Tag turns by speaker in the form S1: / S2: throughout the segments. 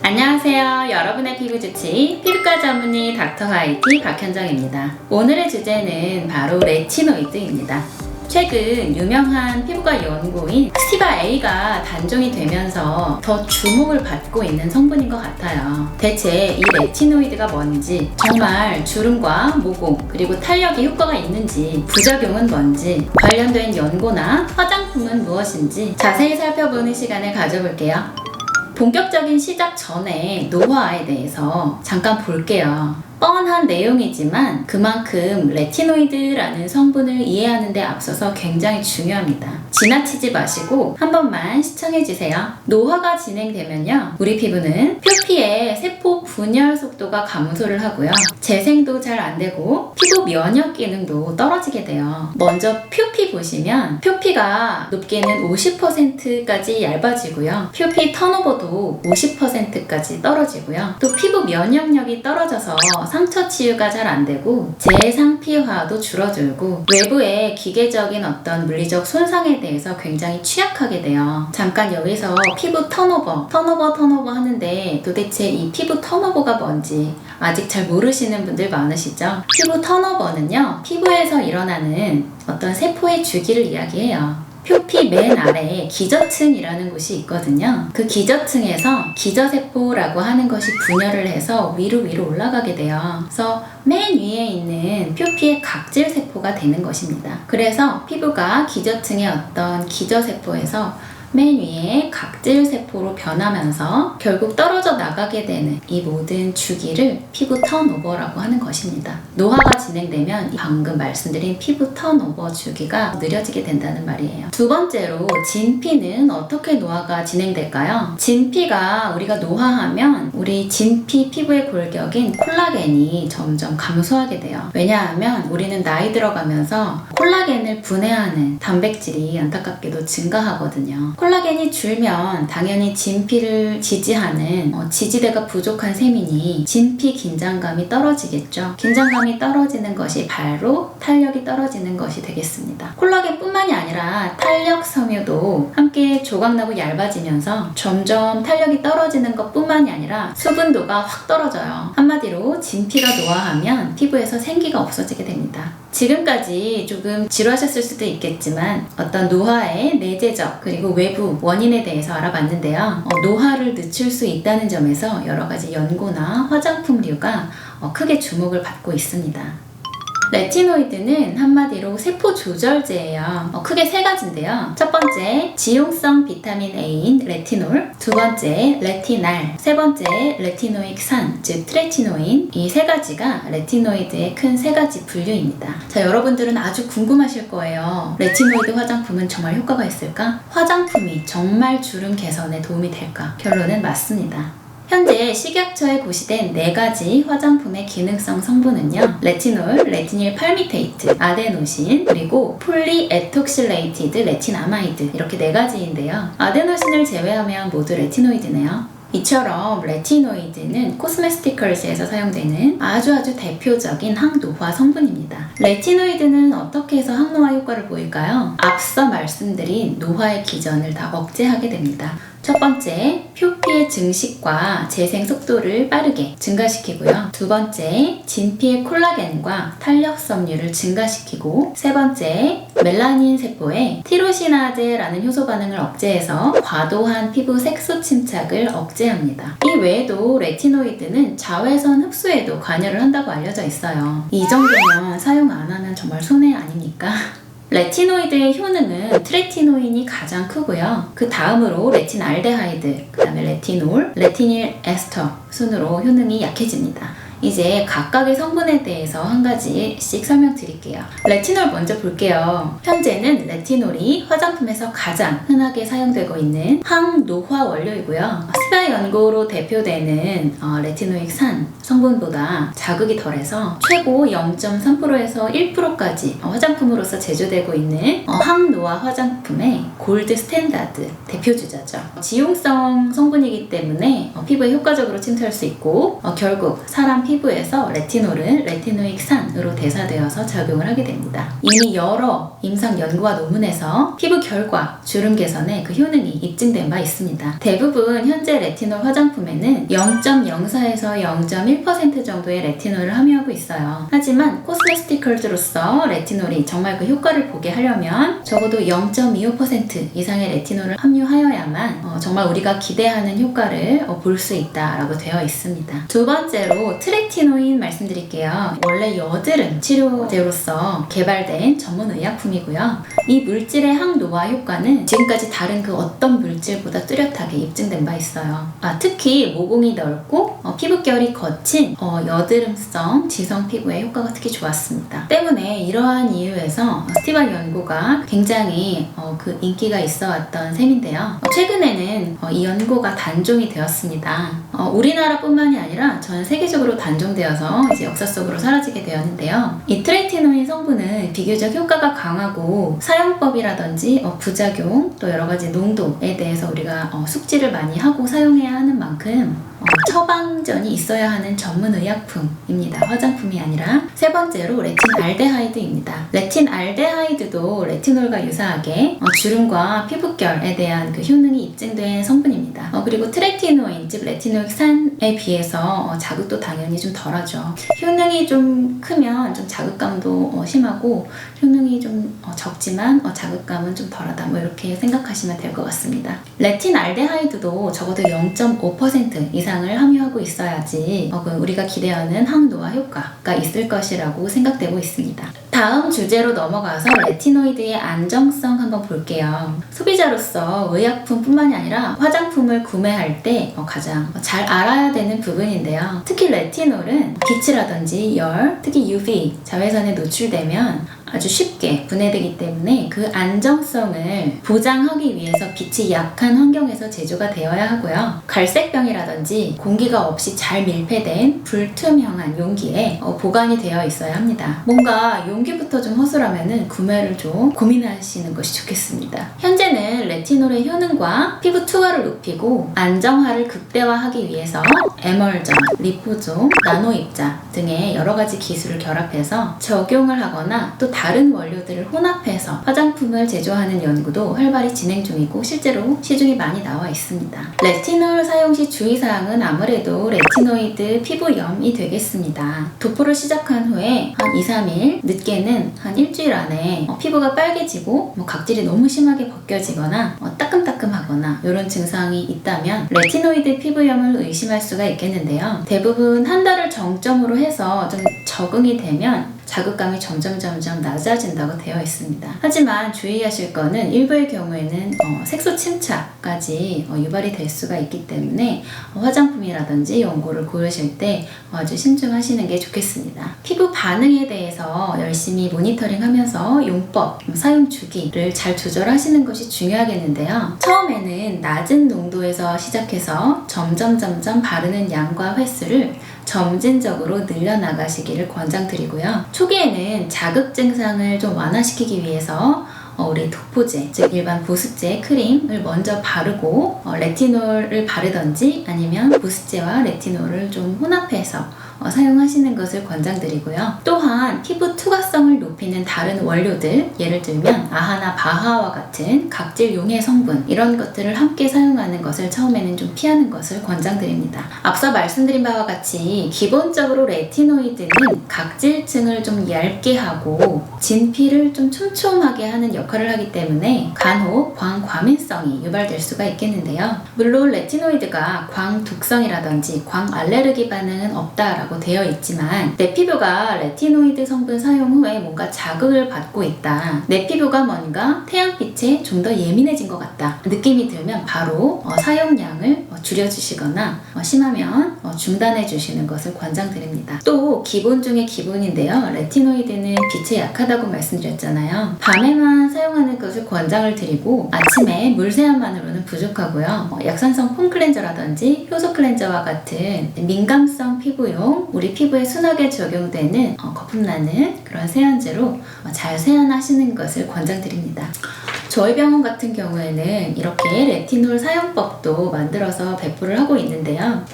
S1: 안녕하세요. 여러분의 피부 주치 피부과 전문의 닥터 화이트 박현정입니다. 오늘의 주제는 바로 레티노이드입니다. 최근 유명한 피부과 연구인 스티바 A가 단종이 되면서 더 주목을 받고 있는 성분인 것 같아요. 대체 이 레티노이드가 뭔지, 정말 주름과 모공 그리고 탄력에 효과가 있는지, 부작용은 뭔지, 관련된 연고나 화장품은 무엇인지 자세히 살펴보는 시간을 가져볼게요. 본격적인 시작 전에 노화에 대해서 잠깐 볼게요. 뻔한 내용이지만 그만큼 레티노이드라는 성분을 이해하는 데 앞서서 굉장히 중요합니다. 지나치지 마시고 한 번만 시청해주세요. 노화가 진행되면요, 우리 피부는 표피의 세포 분열 속도가 감소를 하고요, 재생도 잘 안 되고 피부 면역 기능도 떨어지게 돼요. 먼저 표피 보시면 표피가 높게는 50%까지 얇아지고요, 표피 턴오버도 50%까지 떨어지고요, 또 피부 면역력이 떨어져서 상처 치유가 잘 안 되고 재상피화도 줄어들고 외부의 기계적인 어떤 물리적 손상에 대해서 굉장히 취약하게 돼요. 잠깐 여기서 피부 턴오버 하는데 도대체 이 피부 턴오버가 뭔지 아직 잘 모르시는 분들 많으시죠? 피부 턴오버는요, 피부에서 일어나는 어떤 세포의 주기를 이야기해요. 표피 맨 아래에 기저층이라는 곳이 있거든요. 그 기저층에서 기저세포라고 하는 것이 분열을 해서 위로 올라가게 돼요. 그래서 맨 위에 있는 표피의 각질세포가 되는 것입니다. 그래서 피부가 기저층의 어떤 기저세포에서 맨 위에 각질세포로 변하면서 결국 떨어져 나가게 되는 이 모든 주기를 피부 턴오버라고 하는 것입니다. 노화가 진행되면 방금 말씀드린 피부 턴오버 주기가 느려지게 된다는 말이에요. 두 번째로 진피는 어떻게 노화가 진행될까요? 진피가 우리가 노화하면 우리 진피 피부의 골격인 콜라겐이 점점 감소하게 돼요. 왜냐하면 우리는 나이 들어가면서 콜라겐을 분해하는 단백질이 안타깝게도 증가하거든요. 콜라겐이 줄면 당연히 진피를 지지하는 지지대가 부족한 셈이니 진피 긴장감이 떨어지겠죠. 긴장감이 떨어지는 것이 바로 탄력이 떨어지는 것이 되겠습니다. 콜라겐뿐만이 아니라 탄력 섬유도 함께 조각나고 얇아지면서 점점 탄력이 떨어지는 것뿐만이 아니라 수분도가 확 떨어져요. 한마디로 진피가 노화하면 피부에서 생기가 없어지게 됩니다. 지금까지 조금 지루하셨을 수도 있겠지만 어떤 노화의 내재적 그리고 외부 원인에 대해서 알아봤는데요. 노화를 늦출 수 있다는 점에서 여러 가지 연고나 화장품류가 크게 주목을 받고 있습니다. 레티노이드는 한마디로 세포 조절제예요. 크게 세 가지인데요. 첫 번째, 지용성 비타민 A인 레티놀, 두 번째, 레티날, 세 번째, 레티노익산, 즉 트레티노인. 이 세 가지가 레티노이드의 큰 세 가지 분류입니다. 자, 여러분들은 아주 궁금하실 거예요. 레티노이드 화장품은 정말 효과가 있을까? 화장품이 정말 주름 개선에 도움이 될까? 결론은 맞습니다. 현재 식약처에 고시된 4가지 화장품의 기능성 성분은요, 레티놀, 레티닐 팔미테이트, 아데노신, 그리고 폴리에톡실레이티드 레티나마이드, 이렇게 4가지인데요. 아데노신을 제외하면 모두 레티노이드네요. 이처럼 레티노이드는 코스메티컬즈에서 사용되는 아주 대표적인 항노화 성분입니다. 레티노이드는 어떻게 해서 항노화 효과를 보일까요? 앞서 말씀드린 노화의 기전을 다 억제하게 됩니다. 첫 번째, 표피의 증식과 재생 속도를 빠르게 증가시키고요. 두 번째, 진피의 콜라겐과 탄력 섬유를 증가시키고, 세 번째, 멜라닌 세포의 티로시나제라는 효소 반응을 억제해서 과도한 피부 색소 침착을 억제합니다. 이 외에도 레티노이드는 자외선 흡수에도 관여를 한다고 알려져 있어요. 이 정도면 사용 안 하면 정말 손해 아닙니까? 레티노이드의 효능은 트레티노인이 가장 크고요. 그 다음으로 레틴알데하이드, 그 다음에 레티놀, 레티닐 에스터 순으로 효능이 약해집니다. 이제 각각의 성분에 대해서 한 가지씩 설명드릴게요. 레티놀 먼저 볼게요. 현재는 레티놀이 화장품에서 가장 흔하게 사용되고 있는 항노화 원료이고요. 스파 연고로 대표되는 레티노익산 성분보다 자극이 덜해서 최고 0.3%에서 1%까지 화장품으로서 제조되고 있는 항노화 화장품의 골드 스탠다드 대표주자죠. 지용성 성분이기 때문에 피부에 효과적으로 침투할 수 있고 결국 사람 피부에서 레티놀은 레티노익산으로 대사되어서 작용을 하게 됩니다. 이미 여러 임상 연구와 논문에서 피부 결과, 주름 개선에 그 효능이 입증된 바 있습니다. 대부분 현재 레티놀 화장품에는 0.04에서 0.1% 정도의 레티놀을 함유하고 있어요. 하지만 코스메티컬즈로서 레티놀이 정말 그 효과를 보게 하려면 적어도 0.25% 이상의 레티놀을 함유하여야만 정말 우리가 기대하는 효과를 볼 수 있다라고 되어 있습니다. 두 번째로 트레티노인 말씀드릴게요. 원래 여드름 치료제로서 개발된 전문 의약품이고요. 이 물질의 항노화 효과는 지금까지 다른 그 어떤 물질보다 뚜렷하게 입증된 바 있어요. 특히 모공이 넓고 피부결이 거친 여드름성 지성 피부에 효과가 특히 좋았습니다. 때문에 이러한 이유에서 스티바 연고가 굉장히 그 인기가 있어 왔던 셈인데요. 최근에는 이 연고가 단종이 되었습니다. 우리나라뿐만이 아니라 전 세계적으로 단종되어서 이제 역사 속으로 사라지게 되었는데요. 이 트레티노인 성분은 비교적 효과가 강하고 사용법이라든지 부작용 또 여러 가지 농도에 대해서 우리가 숙지를 많이 하고 사용해야 하는 만큼 처방전이 있어야 하는 전문 의약품입니다. 화장품이 아니라. 세 번째로 레틴알데하이드입니다. 레틴알데하이드도 레티놀과 유사하게 주름과 피부결에 대한 그 효능이 입증된 성분입니다. 그리고 트레티노인, 즉 레티노익산에 비해서 자극도 당연히 좀 덜하죠. 효능이 좀 크면 좀 자극감도 심하고 효능이 좀 적지만 자극감은 좀 덜하다, 뭐 이렇게 생각하시면 될 것 같습니다. 레틴알데하이드도 적어도 0.5% 이상을 함유하고 있어야지 우리가 기대하는 항노화 효과가 있을 것이라고 생각되고 있습니다. 다음 주제로 넘어가서 레티노이드의 안정성 한번 볼게요. 소비자로서 의약품뿐만이 아니라 화장품을 구매할 때 가장 잘 알아야 되는 부분인데요. 특히 레티놀은 빛이라든지 열, 특히 UV 자외선에 노출되면 아주 쉽게 분해되기 때문에 그 안정성을 보장하기 위해서 빛이 약한 환경에서 제조가 되어야 하고요. 갈색병이라든지 공기가 없이 잘 밀폐된 불투명한 용기에 보관이 되어 있어야 합니다. 뭔가 용기부터 좀 허술하면은 구매를 좀 고민하시는 것이 좋겠습니다. 현재는 레티놀의 효능과 피부 투과를 높이고 안정화를 극대화하기 위해서 에멀전, 리포솜, 나노입자 등의 여러 가지 기술을 결합해서 적용을 하거나 또 다른 원료들을 혼합해서 화장품을 제조하는 연구도 활발히 진행 중이고 실제로 시중에 많이 나와 있습니다. 레티놀 사용 시 주의사항은 아무래도 레티노이드 피부염이 되겠습니다. 도포를 시작한 후에 한 2-3일, 늦게는 한 일주일 안에 피부가 빨개지고 각질이 너무 심하게 벗겨지거나 따끔따끔하거나 이런 증상이 있다면 레티노이드 피부염을 의심할 수가 있겠는데요. 대부분 한 달을 정점으로 해서 좀 적응이 되면 자극감이 점점 낮아진다고 되어 있습니다. 하지만 주의하실 거는 일부의 경우에는 색소 침착까지 유발이 될 수가 있기 때문에 화장품이라든지 연고를 고르실 때 아주 신중하시는 게 좋겠습니다. 피부 반응에 대해서 열심히 모니터링하면서 용법, 사용 주기를 잘 조절하시는 것이 중요하겠는데요. 처음에는 낮은 농도에서 시작해서 점점 바르는 양과 횟수를 점진적으로 늘려나가시기를 권장드리고요. 초기에는 자극 증상을 좀 완화시키기 위해서 우리 도포제, 즉 일반 보습제 크림을 먼저 바르고 레티놀을 바르던지 아니면 보습제와 레티놀을 좀 혼합해서 사용하시는 것을 권장드리고요. 또한 피부 투과성을 높이는 다른 원료들, 예를 들면 아하나 바하와 같은 각질 용해 성분, 이런 것들을 함께 사용하는 것을 처음에는 좀 피하는 것을 권장드립니다. 앞서 말씀드린 바와 같이 기본적으로 레티노이드는 각질층을 좀 얇게 하고 진피를 좀 촘촘하게 하는 역할을 하기 때문에 간혹 광과민성이 유발될 수가 있겠는데요. 물론 레티노이드가 광독성이라든지 광알레르기 반응은 없다라고 되어 있지만 내 피부가 레티노이드 성분 사용 후에 뭔가 자극을 받고 있다, 내 피부가 뭔가 태양빛에 좀 더 예민해진 것 같다 느낌이 들면 바로 사용량을 줄여주시거나 심하면 중단해 주시는 것을 권장드립니다. 또 기본 중에 기본인데요. 레티노이드는 빛에 약하다고 말씀드렸잖아요. 밤에만 사용하는 것을 권장을 드리고 아침에 물세안만으로는 부족하고요. 약산성 폼 클렌저라든지 효소 클렌저와 같은 민감성 피부용 우리 피부에 순하게 적용되는 거품나는 그런 세안제로 잘 세안하시는 것을 권장드립니다. 저희 병원 같은 경우에는 이렇게 레티놀 사용법도 만들어서 배포를 하고 있는데요.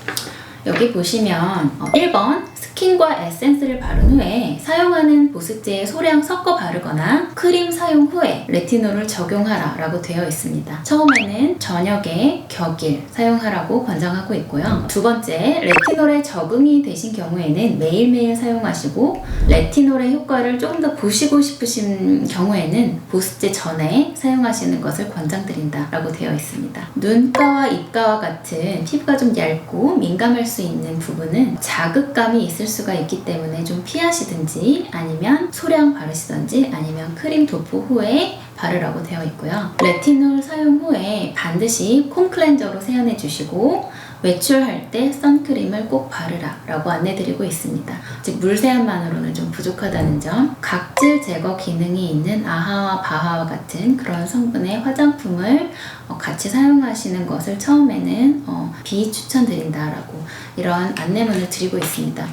S1: 여기 보시면 1번 스킨과 에센스를 바른 후에 사용하는 보습제에 소량 섞어 바르거나 크림 사용 후에 레티놀을 적용하라 라고 되어 있습니다. 처음에는 저녁에 격일 사용하라고 권장하고 있고요. 두 번째, 레티놀에 적응이 되신 경우에는 매일매일 사용하시고 레티놀의 효과를 조금 더 보시고 싶으신 경우에는 보습제 전에 사용하시는 것을 권장드린다 라고 되어 있습니다. 눈가와 입가와 같은 피부가 좀 얇고 민감할 수 있는 부분은 자극감이 있을 수가 있기 때문에 좀 피하시든지 아니면 소량 바르시든지 아니면 크림 도포 후에 바르라고 되어 있고요. 레티놀 사용 후에 반드시 콤 클렌저로 세안해 주시고 외출할 때 선크림을 꼭 바르라 라고 안내드리고 있습니다. 즉 물세안만으로는 좀 부족하다는 점, 각질 제거 기능이 있는 아하와 바하와 같은 그런 성분의 화장품을 같이 사용하시는 것을 처음에는 비추천드린다라고 이런 안내문을 드리고 있습니다.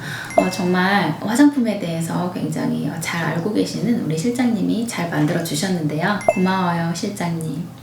S1: 정말 화장품에 대해서 굉장히 잘 알고 계시는 우리 실장님이 잘 만들어 주셨는데요. 고마워요, 실장님.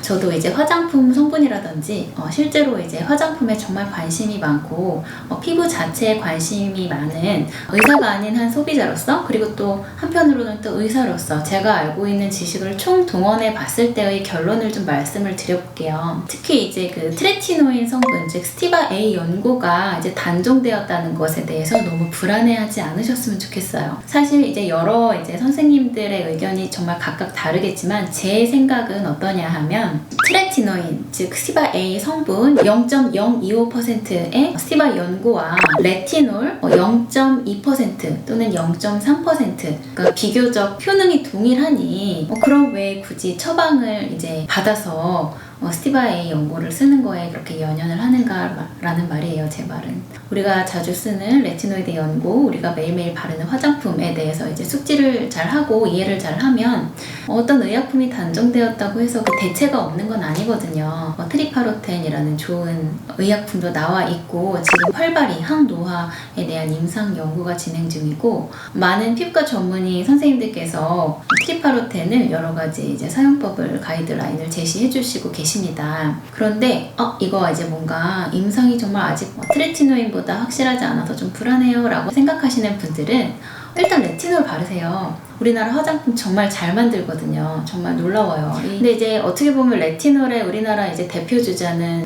S1: 저도 이제 화장품 성분이라든지 실제로 이제 화장품에 정말 관심이 많고 피부 자체에 관심이 많은 의사가 아닌 한 소비자로서, 그리고 또 한편으로는 또 의사로서 제가 알고 있는 지식을 총동원해 봤을 때의 결론을 좀 말씀을 드려볼게요. 특히 이제 그 트레티노인 성분, 즉 스티바 A 연고가 이제 단종되었다는 것에 대해서 너무 불안해하지 않으셨으면 좋겠어요. 사실 이제 여러 이제 선생님들의 의견이 정말 각각 다르겠지만 제 생각은 어떠냐 하면 트레티노인, 즉 스티바 A 성분 0.025%의 스티바 연고와 레티놀 0.2% 또는 0.3%, 그러니까 비교적 효능이 동일하니 그럼 왜 굳이 처방을 이제 받아서 스티바 A 연고를 쓰는 거에 그렇게 연연을 하는가라는 말이에요. 제 말은 우리가 자주 쓰는 레티노이드 연고, 우리가 매일매일 바르는 화장품에 대해서 이제 숙지를 잘 하고 이해를 잘 하면 어떤 의약품이 단종되었다고 해서 그 대체가 없는 건 아니거든요. 트리파로텐이라는 좋은 의약품도 나와 있고 지금 활발히 항노화에 대한 임상 연구가 진행 중이고, 많은 피부과 전문의 선생님들께서 트리파로텐을 여러 가지 이제 사용법을 가이드라인을 제시해 주시고 계십니다. 그런데 이거 이제 뭔가 임상이 정말 아직 트레티노인보다 확실하지 않아서 좀 불안해요 라고 생각하시는 분들은 일단 레티놀 바르세요. 우리나라 화장품 정말 잘 만들거든요. 정말 놀라워요. 근데 이제 어떻게 보면 레티놀의 우리나라 이제 대표 주자는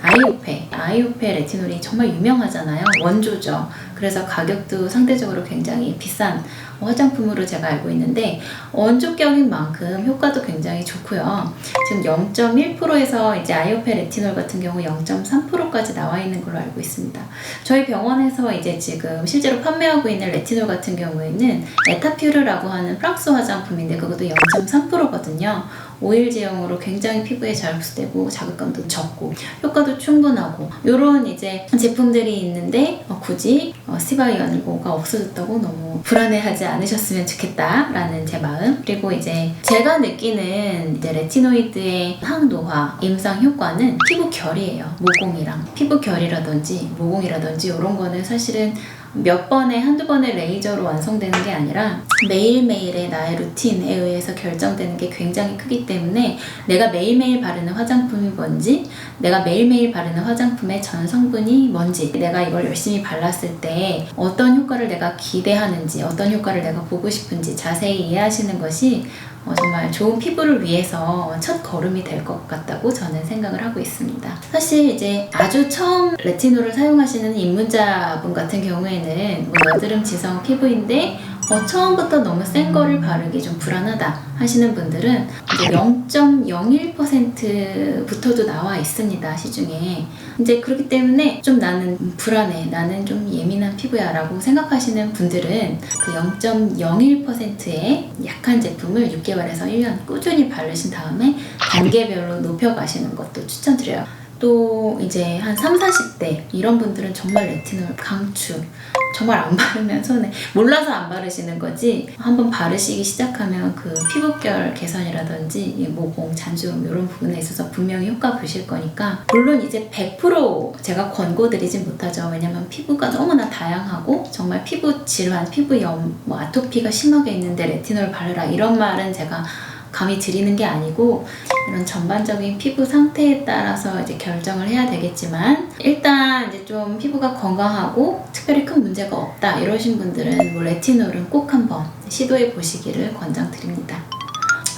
S1: 아이오페 레티놀이 정말 유명하잖아요. 원조죠. 그래서 가격도 상대적으로 굉장히 비싼 화장품으로 제가 알고 있는데 원조격인 만큼 효과도 굉장히 좋고요. 지금 0.1%에서 이제 아이오페 레티놀 같은 경우 0.3%까지 나와 있는 걸로 알고 있습니다. 저희 병원에서 이제 지금 실제로 판매하고 있는 레티놀 같은 경우에는 에타퓨르라고 하는 프랑스 화장품인데 그것도 0.3%거든요. 오일 제형으로 굉장히 피부에 잘 흡수되고 자극감도 적고 효과도 충분하고 이런 이제 제품들이 있는데 굳이 스티바 A 연고가 없어졌다고 너무 불안해하지 않으셨으면 좋겠다라는 제 마음. 그리고 이제 제가 느끼는 이제 레티노이드의 항노화 임상 효과는 피부 결이에요. 모공이랑 피부 결이라든지 모공이라든지 이런 거는 사실은 몇 번에 한두 번의 레이저로 완성되는 게 아니라 매일매일의 나의 루틴에 의해서 결정되는 게 굉장히 크기 때문에 내가 매일매일 바르는 화장품이 뭔지, 내가 매일매일 바르는 화장품의 전 성분이 뭔지, 내가 이걸 열심히 발랐을 때 어떤 효과를 내가 기대하는지, 어떤 효과를 내가 보고 싶은지 자세히 이해하시는 것이 정말 좋은 피부를 위해서 첫 걸음이 될 것 같다고 저는 생각을 하고 있습니다. 사실 이제 아주 처음 레티놀을 사용하시는 입문자분 같은 경우에는 여드름 지성 피부인데 처음부터 너무 센 거를 바르기 좀 불안하다 하시는 분들은 이제 0.01%부터도 나와 있습니다. 시중에. 이제 그렇기 때문에 좀 나는 불안해, 나는 좀 예민한 피부야 라고 생각하시는 분들은 그 0.01%의 약한 제품을 6개월에서 1년 꾸준히 바르신 다음에 단계별로 높여가시는 것도 추천드려요. 또 이제 한 30, 40대 이런 분들은 정말 레티놀 강추. 정말 안 바르면 손에 몰라서 안 바르시는 거지 한번 바르시기 시작하면 그 피부결 개선이라든지 모공, 잔주름 이런 부분에 있어서 분명히 효과 보실 거니까, 물론 이제 100% 제가 권고드리진 못하죠. 왜냐면 피부가 너무나 다양하고 정말 피부 질환, 피부염, 아토피가 심하게 있는데 레티놀 바르라 이런 말은 제가 감히 드리는 게 아니고 이런 전반적인 피부 상태에 따라서 이제 결정을 해야 되겠지만 일단 이제 좀 피부가 건강하고 특별히 큰 문제가 없다 이러신 분들은 뭐 레티놀은 꼭 한번 시도해 보시기를 권장드립니다.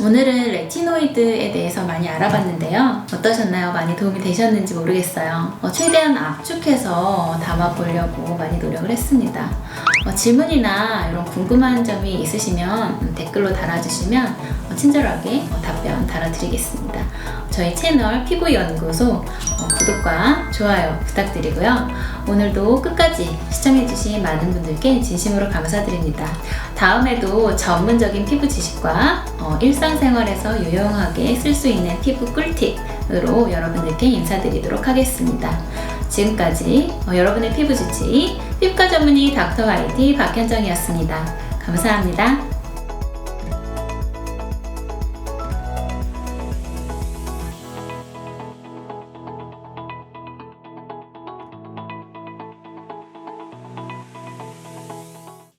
S1: 오늘은 레티노이드에 대해서 많이 알아봤는데요. 어떠셨나요? 많이 도움이 되셨는지 모르겠어요. 최대한 압축해서 담아보려고 많이 노력을 했습니다. 질문이나 이런 궁금한 점이 있으시면 댓글로 달아주시면 친절하게 답변 달아드리겠습니다. 저희 채널 피부연구소 구독과 좋아요 부탁드리고요. 오늘도 끝까지 시청해주신 많은 분들께 진심으로 감사드립니다. 다음에도 전문적인 피부 지식과 일상생활에서 유용하게 쓸 수 있는 피부 꿀팁으로 여러분들께 인사드리도록 하겠습니다. 지금까지 여러분의 피부 지치 피부과 전문의 닥터 화이트 박현정이었습니다. 감사합니다.